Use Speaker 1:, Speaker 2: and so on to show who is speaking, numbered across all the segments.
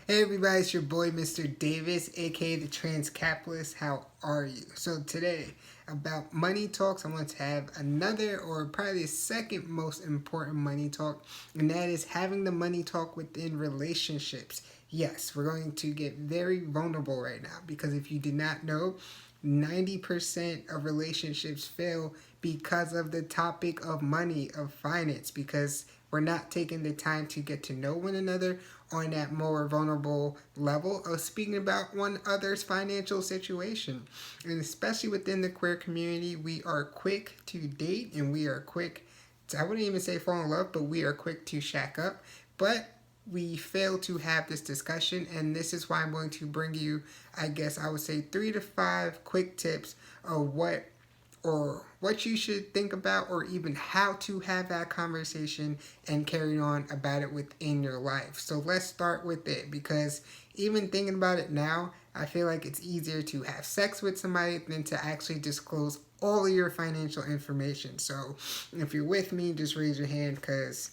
Speaker 1: Hey everybody, it's your boy Mr. Davis, aka the Trans Capitalist. How are you? So today, about money talks, I want to have another or probably the second most important money talk, and that is having the money talk within relationships. Yes, we're going to get very vulnerable right now because if you did not know, 90% of relationships fail because of the topic of money, of finance, because we're not taking the time to get to know one another on that more vulnerable level of speaking about one other's financial situation. And especially within the queer community, we are quick to date and we are quick I wouldn't even say fall in love, but we are quick to shack up. But we fail to have this discussion, and this is why I'm going to bring you, I guess I would say, 3 to 5 quick tips of what you should think about, or even how to have that conversation and carry on about it within your life. So let's start with it, because even thinking about it now, I feel like it's easier to have sex with somebody than to actually disclose all of your financial information. So if you're with me, just raise your hand because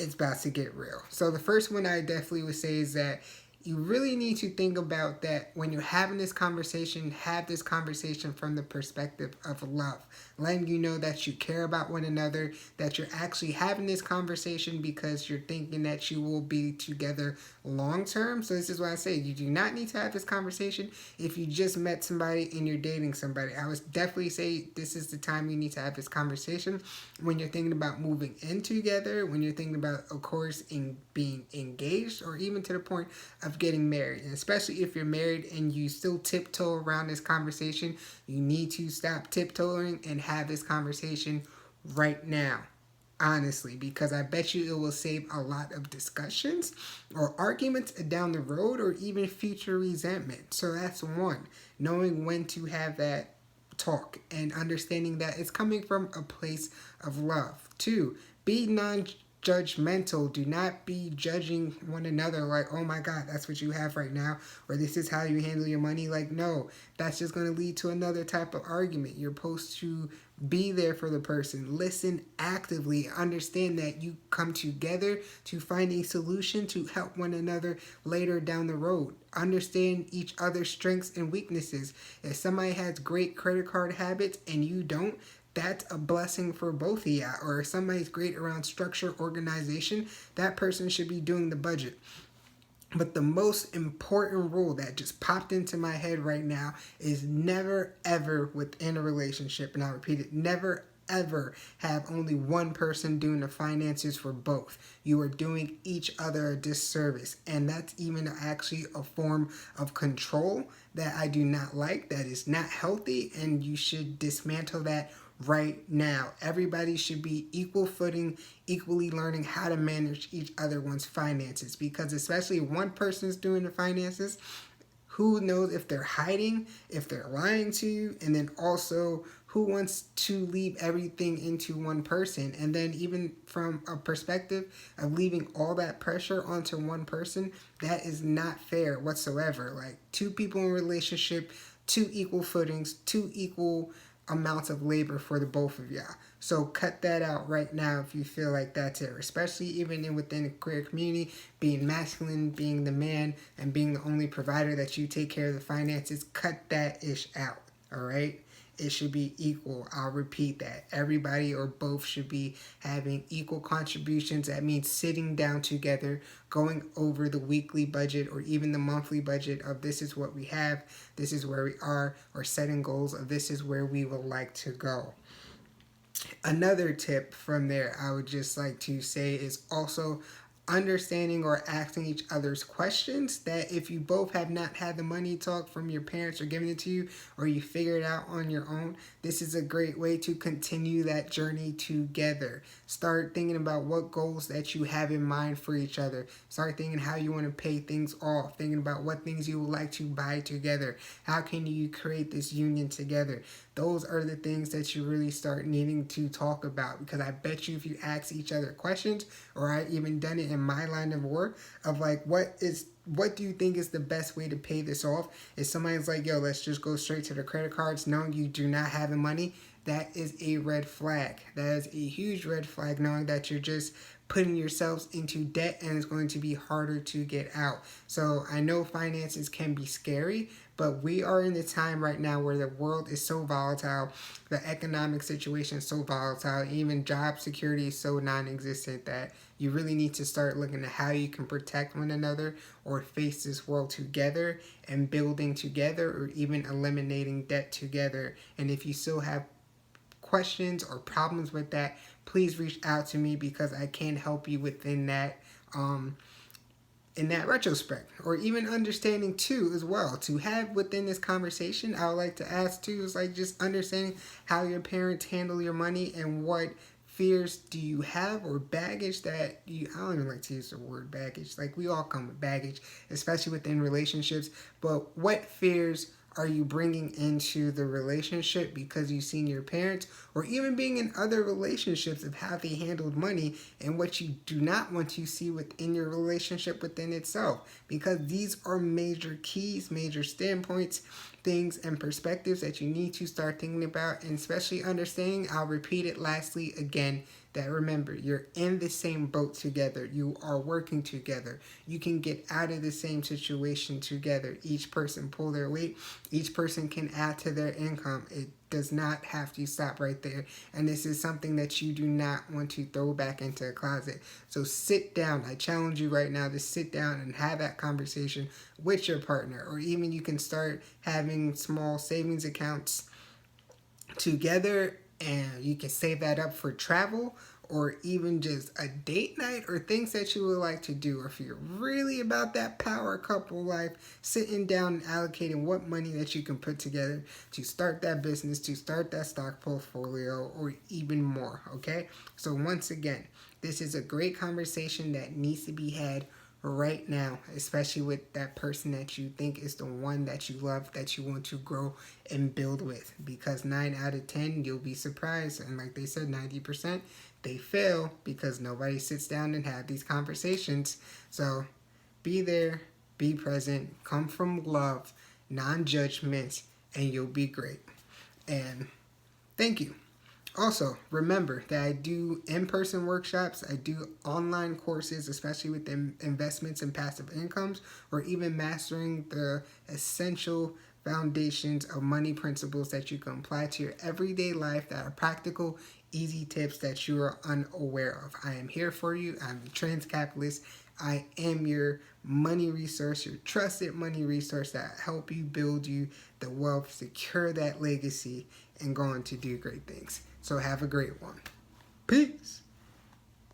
Speaker 1: it's about to get real. So the first one I definitely would say is that you really need to think about that when you're having this conversation, have this conversation from the perspective of love, letting you know that you care about one another, that you're actually having this conversation because you're thinking that you will be together long term. So this is why I say you do not need to have this conversation if you just met somebody and you're dating somebody. I would definitely say this is the time you need to have this conversation when you're thinking about moving in together, when you're thinking about, of course, in being engaged, or even to the point of getting married. And especially if you're married and you still tiptoe around this conversation, you need to stop tiptoeing and have this conversation right now. Honestly, because I bet you it will save a lot of discussions or arguments down the road, or even future resentment. So that's one, knowing when to have that talk and understanding that it's coming from a place of love. Two, be non-judgmental. Do not be judging one another like, oh my god, that's what you have right now, or this is how you handle your money. Like, no, that's just going to lead to another type of argument. You're supposed to be there for the person, listen actively, understand that you come together to find a solution to help one another later down the road. Understand each other's strengths and weaknesses. If somebody has great credit card habits and you don't, that's a blessing for both of you. Or if somebody's great around structure, organization, that person should be doing the budget. But the most important rule that just popped into my head right now is never ever within a relationship, and I repeat it, never ever have only one person doing the finances for both. You are doing each other a disservice, and that's even actually a form of control that I do not like, that is not healthy, and you should dismantle that right now. Everybody should be equal footing, equally learning how to manage each other one's finances, because especially if one person is doing the finances, who knows if they're hiding, if they're lying to you, and then also who wants to leave everything into one person. And then even from a perspective of leaving all that pressure onto one person, that is not fair whatsoever. Like, two people in a relationship, two equal footings, two equal amounts of labor for the both of y'all. So cut that out right now if you feel like that's it. Especially even within the queer community, being masculine, being the man, and being the only provider that you take care of the finances, cut that ish out. Alright? It should be equal. I'll repeat that. Everybody or both should be having equal contributions. That means sitting down together, going over the weekly budget or even the monthly budget of this is what we have, this is where we are, or setting goals of this is where we would like to go. Another tip from there I would just like to say is also understanding or asking each other's questions, that if you both have not had the money talk from your parents or giving it to you, or you figure it out on your own, this is a great way to continue that journey together. Start thinking about what goals that you have in mind for each other. Start thinking how you want to pay things off, thinking about what things you would like to buy together. How can you create this union together? Those are the things that you really start needing to talk about, because I bet you if you ask each other questions, or I even done it in my line of work, of like, what do you think is the best way to pay this off? If somebody's like, yo, let's just go straight to the credit cards, knowing you do not have the money, that is a red flag. That is a huge red flag, knowing that you're just putting yourselves into debt, and it's going to be harder to get out. So I know finances can be scary, but we are in the time right now where the world is so volatile, the economic situation is so volatile, even job security is so non-existent that you really need to start looking at how you can protect one another or face this world together and building together, or even eliminating debt together. And if you still have questions or problems with that, please reach out to me, because I can help you within that in that retrospect, or even understanding too as well. To have within this conversation, I would like to ask too is like just understanding how your parents handle your money, and what fears do you have, or baggage that you, I don't even like to use the word baggage, like we all come with baggage, especially within relationships, but what fears are you bringing into the relationship because you've seen your parents, or even being in other relationships, of how they handled money, and what you do not want to see within your relationship within itself, because these are major keys, major standpoints, things and perspectives that you need to start thinking about, and especially understanding. I'll repeat it lastly again, that remember, you're in the same boat together. You are working together. You can get out of the same situation together. Each person pull their weight. Each person can add to their income. It does not have to stop right there. And this is something that you do not want to throw back into a closet. So sit down. I challenge you right now to sit down and have that conversation with your partner. Or even you can start having small savings accounts together, and you can save that up for travel, or even just a date night, or things that you would like to do. Or if you're really about that power couple life, sitting down and allocating what money that you can put together to start that business, to start that stock portfolio, or even more. Okay, so once again, this is a great conversation that needs to be had right now, especially with that person that you think is the one that you love, that you want to grow and build with. Because 9 out of 10, you'll be surprised. And like they said, 90%, they fail because nobody sits down and have these conversations. So be there, be present, come from love, non-judgment, and you'll be great. And thank you. Also, remember that I do in-person workshops, I do online courses, especially with investments and passive incomes, or even mastering the essential foundations of money principles that you can apply to your everyday life, that are practical, easy tips that you are unaware of. I am here for you. I'm the Trans Capitalist. I am your money resource, your trusted money resource that help you build you the wealth, secure that legacy, and go on to do great things. So have a great one. Peace.